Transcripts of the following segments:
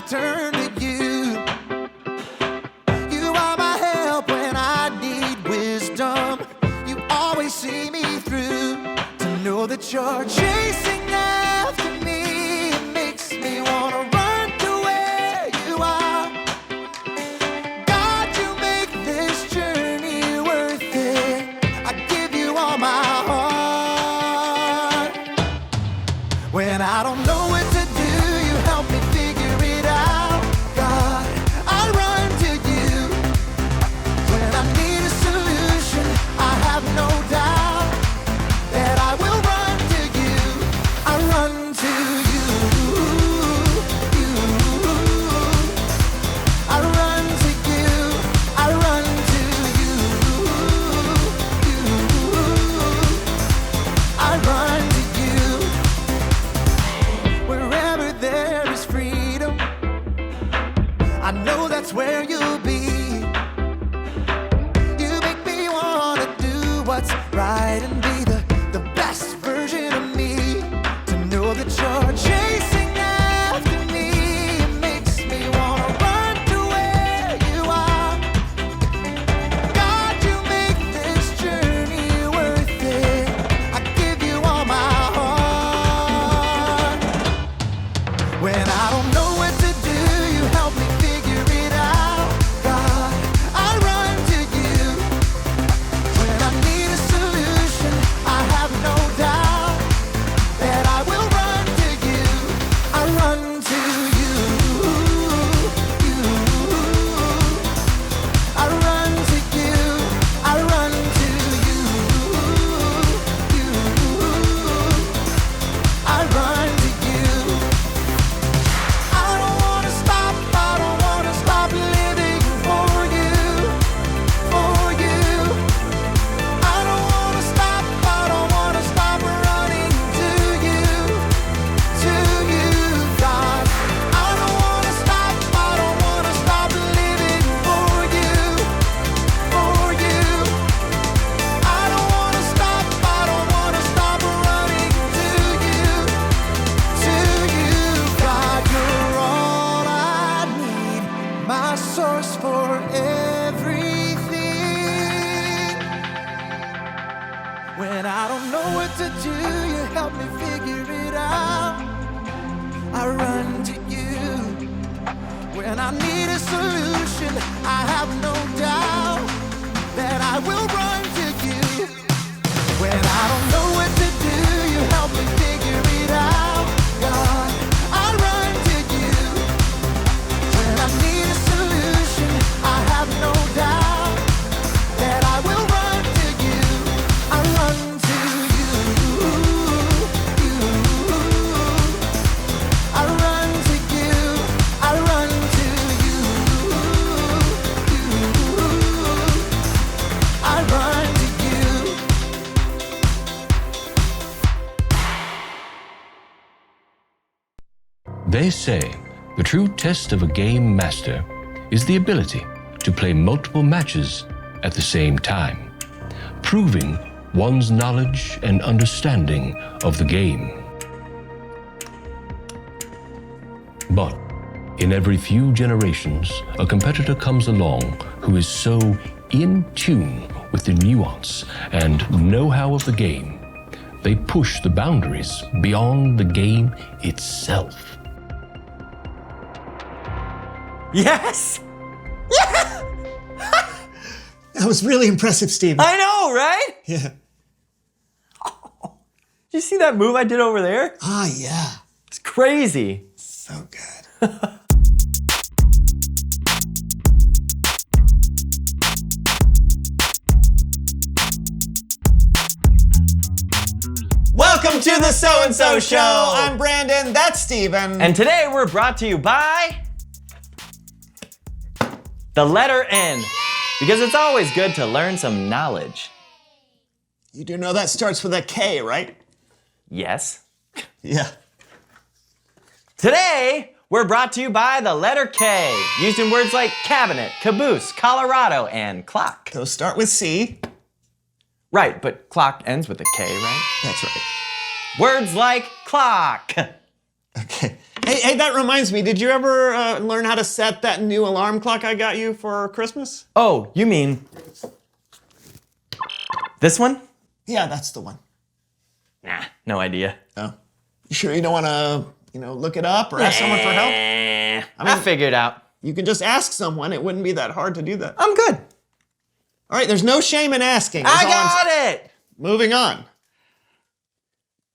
turn to you. You are my help when I need wisdom. You always see me through. To know that you're chasing after me, it makes me wanna run to where you are. God, you make this journey worth it. I give you all my heart. When I don't know what to do, you help me figure it out. God, I run to you. When I need a solution, I have no doubt that I will run to you. I run to you. I run to you. I run to you. I run to you. Wherever there is freedom, I know that's where you'll be. You make me wanna do what's right and be the best version of me. To know that you're chasing after me, it makes me wanna run to where you are. God, you make this journey worth it. I give you all my heart. When I don't know what to do, you help me figure it out. God, I run to you. When I need a solution, I have no doubt that I will run to you. I run to you. I run to you. I run to you. I run to you. I don't wanna stop. I don't wanna stop living for you. For you. I don't wanna stop. I don't wanna stop running to you. To you, God. I don't wanna stop. I don't wanna stop living for you. For you. I don't wanna stop. I don't wanna stop running to you. To you, God. You're all I need. My source for everything. When I don't know what to do, you help me figure it out. I run to you. When I need a solution, I have no doubt that I will run to you. When I don't know what to do, you help me figure it out. God, I run to you. When I need a solution, I have no doubt that I will run to you. I run to you. I run to you. I run to you. I run to you. They say the true test of a game master is the ability to play multiple matches at the same time, proving one's knowledge and understanding of the game. But in every few generations, a competitor comes along who is so in tune with the nuance and know-how of the game, they push the boundaries beyond the game itself. Yes! Yeah! That was really impressive, Steve. I know, right? Yeah. Did you see that move I did over there? Ah, yeah. It's crazy. So good. Welcome to the So-and-So Show. I'm Brandon, that's Steven. And today we're brought to you by the letter N, because it's always good to learn some knowledge. You do know that starts with a K, right? Yes. Yeah. Today, we're brought to you by the letter K, used in words like cabinet, caboose, Colorado, and clock. Those start with C. Right, but clock ends with a K, right? That's right. Words like clock. Okay. Hey, that reminds me. Did you ever learn how to set that new alarm clock I got you for Christmas? Oh, you mean this one? Yeah, that's the one. Nah, no idea. Oh. You sure you don't want to, look it up or ask someone for help? I'll figure it out. You can just ask someone. It wouldn't be that hard to do that. I'm good. All right, there's no shame in asking. I got it. Moving on.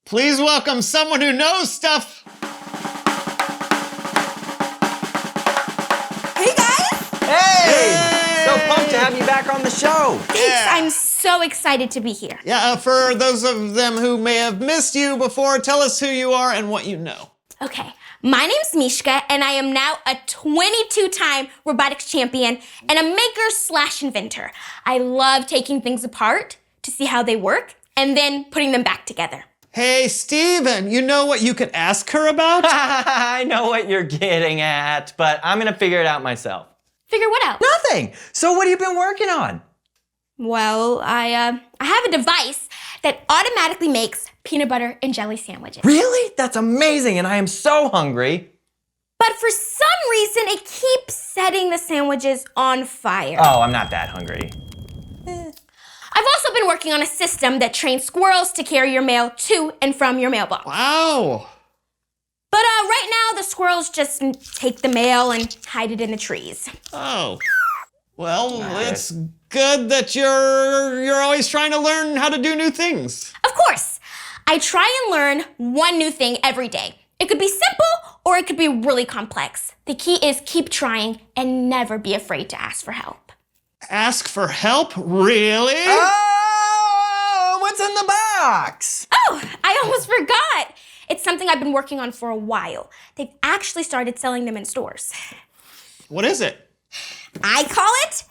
Please welcome someone who knows stuff. Hey guys! Hey! So pumped to have you back on the show. Thanks, Yeah. I'm so excited to be here. Yeah, for those of them who may have missed you before, tell us who you are and what you know. Okay, my name's Mishka, and I am now a 22-time robotics champion and a maker/inventor. I love taking things apart to see how they work and then putting them back together. Hey, Steven, you know what you could ask her about? I know what you're getting at, but I'm gonna figure it out myself. Figure what out? Nothing. So what have you been working on? Well, I have a device that automatically makes peanut butter and jelly sandwiches. Really? That's amazing, and I am so hungry. But for some reason, it keeps setting the sandwiches on fire. Oh, I'm not that hungry. I've also been working on a system that trains squirrels to carry your mail to and from your mailbox. Wow. But right now, the squirrels just take the mail and hide it in the trees. Oh. Well, it's good that you're always trying to learn how to do new things. Of course, I try and learn one new thing every day. It could be simple or it could be really complex. The key is keep trying and never be afraid to ask for help. Ask for help? Really? Oh, what's in the box? Oh, I almost forgot. It's something I've been working on for a while. They've actually started selling them in stores. What is it? I call it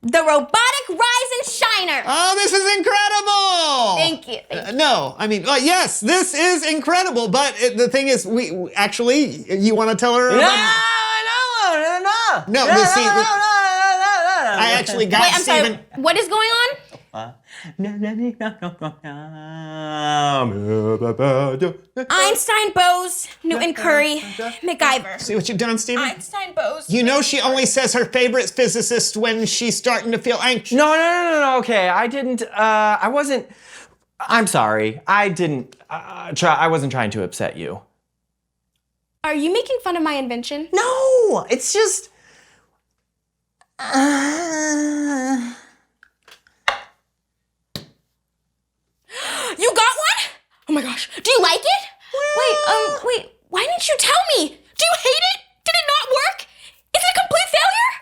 the Robotic Rise and Shiner. Oh, this is incredible! Thank you. Thank you. No, I mean, yes, this is incredible, but the thing is, we actually, you want to tell her No, about... no. No, we see- I actually got Wait, I'm Steven... sorry. What is going on? Einstein, Bose, Newton, Curry, MacGyver. See what you've done, Steven? Einstein, Bose. You know she only says her favorite physicist when she's starting to feel anxious. No, okay, I didn't, I wasn't, I'm sorry, I didn't, I wasn't trying to upset you. Are you making fun of my invention? No, it's just, You got one? Oh my gosh. Do you like it? Wait, why didn't you tell me? Do you hate it? Did it not work? Is it a complete failure?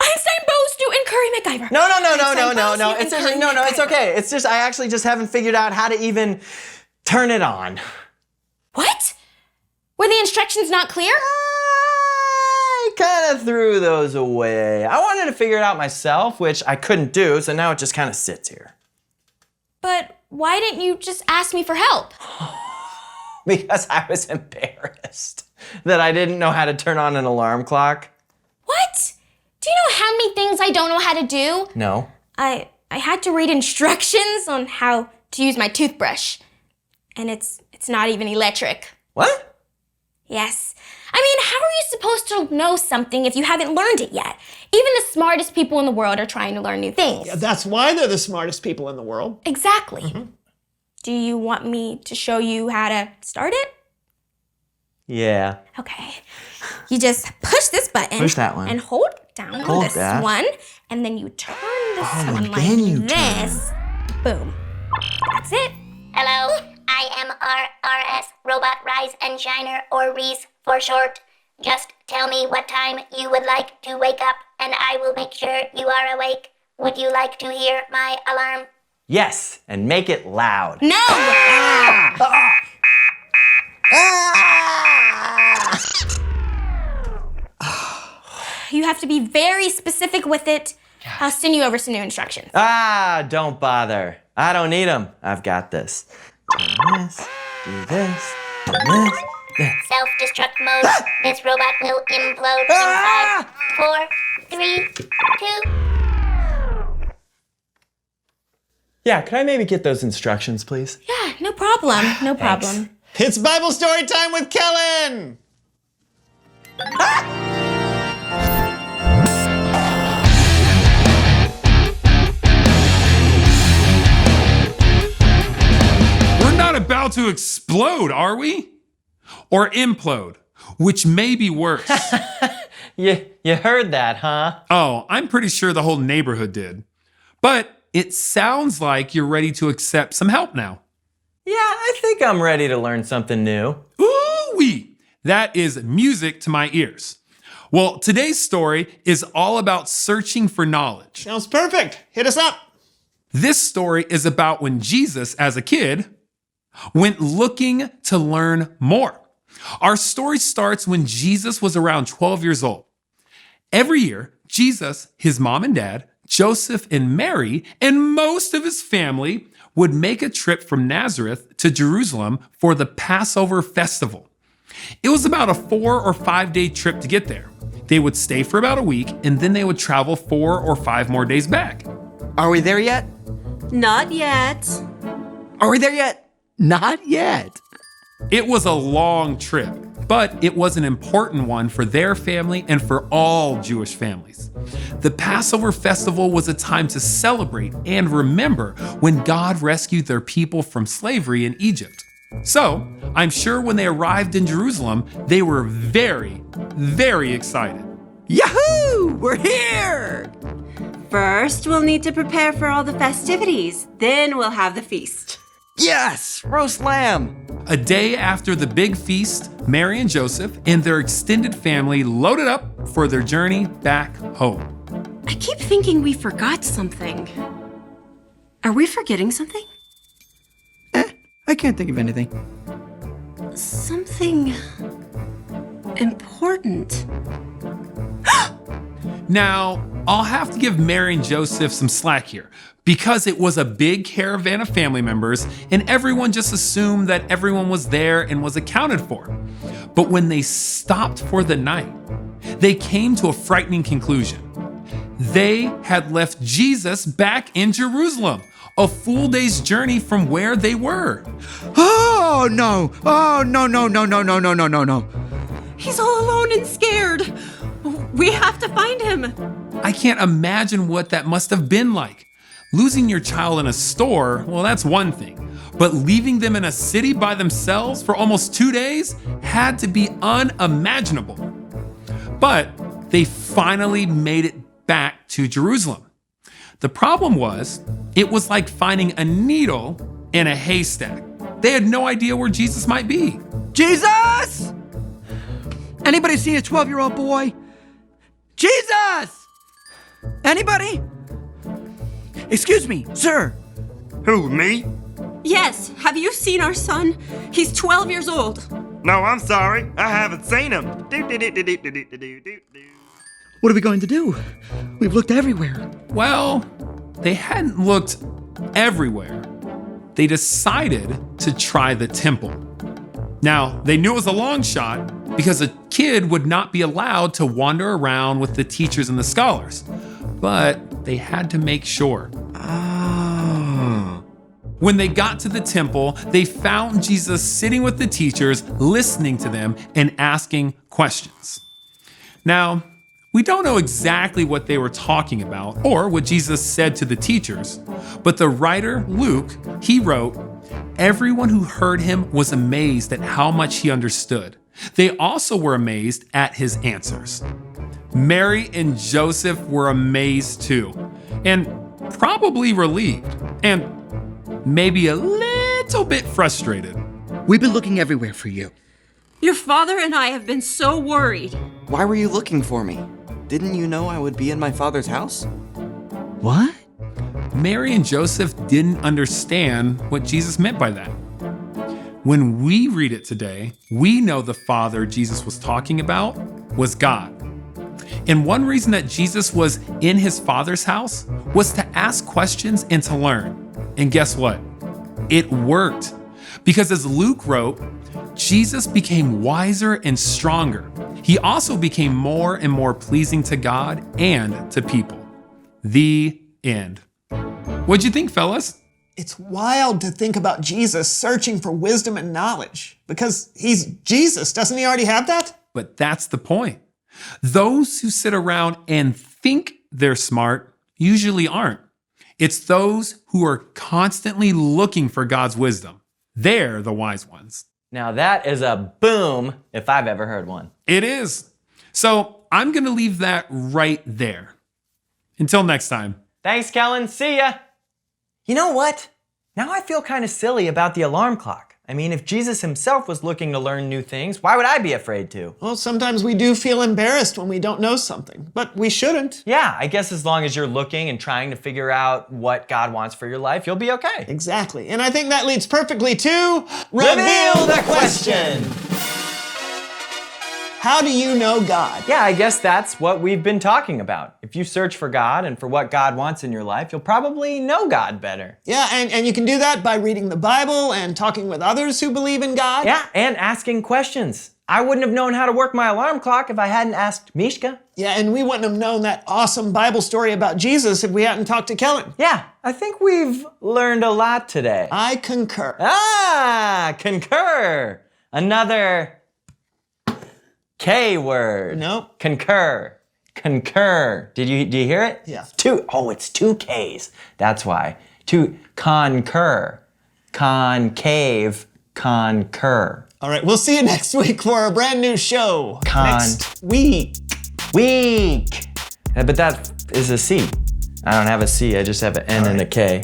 Einstein, Bose, Newton, Curry, MacGyver. No, Einstein, it's Bose, Newton, Curry, it's MacGyver. okay. It's just, I actually just haven't figured out how to even turn it on. What? Were the instructions not clear? I kind of threw those away. I wanted to figure it out myself, which I couldn't do, so now it just kind of sits here. But why didn't you just ask me for help? Because I was embarrassed that I didn't know how to turn on an alarm clock. What? Do you know how many things I don't know how to do? No. I had to read instructions on how to use my toothbrush. And it's not even electric. What? Yes. I mean, how are you supposed to know something if you haven't learned it yet? Even the smartest people in the world are trying to learn new things. That's why they're the smartest people in the world. Exactly. Do you want me to show you how to start it? Yeah. Okay. You just push this button. Push that one. And hold down on Hold this that. one. And then you turn this and one like then you this. Boom. That's it. Hello, I am RRS, Robot Rise and Shiner, or Reese for short. Just tell me what time you would like to wake up, and I will make sure you are awake. Would you like to hear my alarm? Yes, and make it loud. No! You have to be very specific with it. I'll send you over some new instructions. Don't bother. I don't need them. I've got this. Turn this, do this, turn this. Self-destruct mode. This robot will implode in 5, 4, 3, 2. Yeah, could I maybe get those instructions, please? Yeah, no problem. No problem. It's Bible story time with Kellen! We're not about to explode, are we? Or implode, which may be worse. You heard that, huh? Oh, I'm pretty sure the whole neighborhood did. But it sounds like you're ready to accept some help now. Yeah, I think I'm ready to learn something new. Ooh-wee! That is music to my ears. Well, today's story is all about searching for knowledge. Sounds perfect. Hit us up. This story is about when Jesus, as a kid, went looking to learn more. Our story starts when Jesus was around 12 years old. Every year, Jesus, his mom and dad, Joseph and Mary, and most of his family would make a trip from Nazareth to Jerusalem for the Passover festival. It was about a 4 or 5 day trip to get there. They would stay for about a week and then they would travel 4 or 5 more days back. Are we there yet? Not yet. Are we there yet? Not yet. It was a long trip, but it was an important one for their family and for all Jewish families. The Passover festival was a time to celebrate and remember when God rescued their people from slavery in Egypt. So, I'm sure when they arrived in Jerusalem, they were very, very excited. Yahoo! We're here! First, we'll need to prepare for all the festivities. Then we'll have the feast. Yes! Roast lamb! A day after the big feast, Mary and Joseph and their extended family loaded up for their journey back home. I keep thinking we forgot something. Are we forgetting something? I can't think of anything. Something important. Now, I'll have to give Mary and Joseph some slack here because it was a big caravan of family members and everyone just assumed that everyone was there and was accounted for. But when they stopped for the night, they came to a frightening conclusion. They had left Jesus back in Jerusalem, a full day's journey from where they were. Oh no! Oh no. He's all alone and scared. We have to find him. I can't imagine what that must have been like. Losing your child in a store, well, that's one thing. But leaving them in a city by themselves for almost 2 days had to be unimaginable. But they finally made it back to Jerusalem. The problem was, it was like finding a needle in a haystack. They had no idea where Jesus might be. Jesus! Anybody seen a 12-year-old boy? Jesus! Anybody? Excuse me, sir. Who, me? Yes, have you seen our son? He's 12 years old. No, I'm sorry. I haven't seen him. What are we going to do? We've looked everywhere. Well, they hadn't looked everywhere. They decided to try the temple. Now, they knew it was a long shot because a kid would not be allowed to wander around with the teachers and the scholars. But they had to make sure. When they got to the temple, they found Jesus sitting with the teachers, listening to them and asking questions. Now, we don't know exactly what they were talking about or what Jesus said to the teachers, but the writer, Luke, he wrote, "Everyone who heard him was amazed at how much he understood. They also were amazed at his answers." Mary and Joseph were amazed too, and probably relieved, and maybe a little bit frustrated. We've been looking everywhere for you. Your father and I have been so worried. Why were you looking for me? Didn't you know I would be in my father's house? What? Mary and Joseph didn't understand what Jesus meant by that. When we read it today, we know the Father Jesus was talking about was God. And one reason that Jesus was in his Father's house was to ask questions and to learn. And guess what? It worked. Because as Luke wrote, Jesus became wiser and stronger. He also became more and more pleasing to God and to people. The end. What'd you think, fellas? It's wild to think about Jesus searching for wisdom and knowledge because he's Jesus. Doesn't he already have that? But that's the point. Those who sit around and think they're smart usually aren't. It's those who are constantly looking for God's wisdom. They're the wise ones. Now that is a boom if I've ever heard one. It is. So I'm going to leave that right there. Until next time. Thanks, Kellen. See ya. You know what? Now I feel kind of silly about the alarm clock. I mean, if Jesus himself was looking to learn new things, why would I be afraid to? Well, sometimes we do feel embarrassed when we don't know something, but we shouldn't. Yeah, I guess as long as you're looking and trying to figure out what God wants for your life, you'll be okay. Exactly. And I think that leads perfectly to Reveal the question. How do you know God? Yeah, I guess that's what we've been talking about. If you search for God and for what God wants in your life, you'll probably know God better. Yeah, and you can do that by reading the Bible and talking with others who believe in God. Yeah, and asking questions. I wouldn't have known how to work my alarm clock if I hadn't asked Mishka. Yeah, and we wouldn't have known that awesome Bible story about Jesus if we hadn't talked to Kellen. Yeah, I think we've learned a lot today. I concur. Ah, concur. Another K word. Nope. Concur. Concur. Do you hear it? Yeah. It's two Ks. That's why. Concur. Concave. Concur. All right, we'll see you next week for a brand new show. Next week. Week. Yeah, but that is a C. I don't have a C. I just have an N and a K.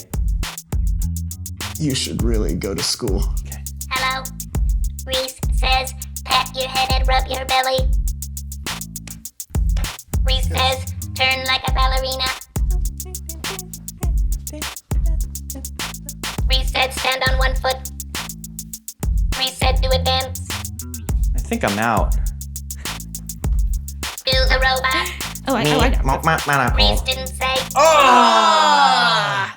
You should really go to school. Okay. Hello? Reese says, pat your head and rub your belly. Reese says, turn like a ballerina. Reese said, stand on one foot. Reese said, do a dance. I think I'm out. Do the robot. Oh, I know. Reese didn't say. Oh!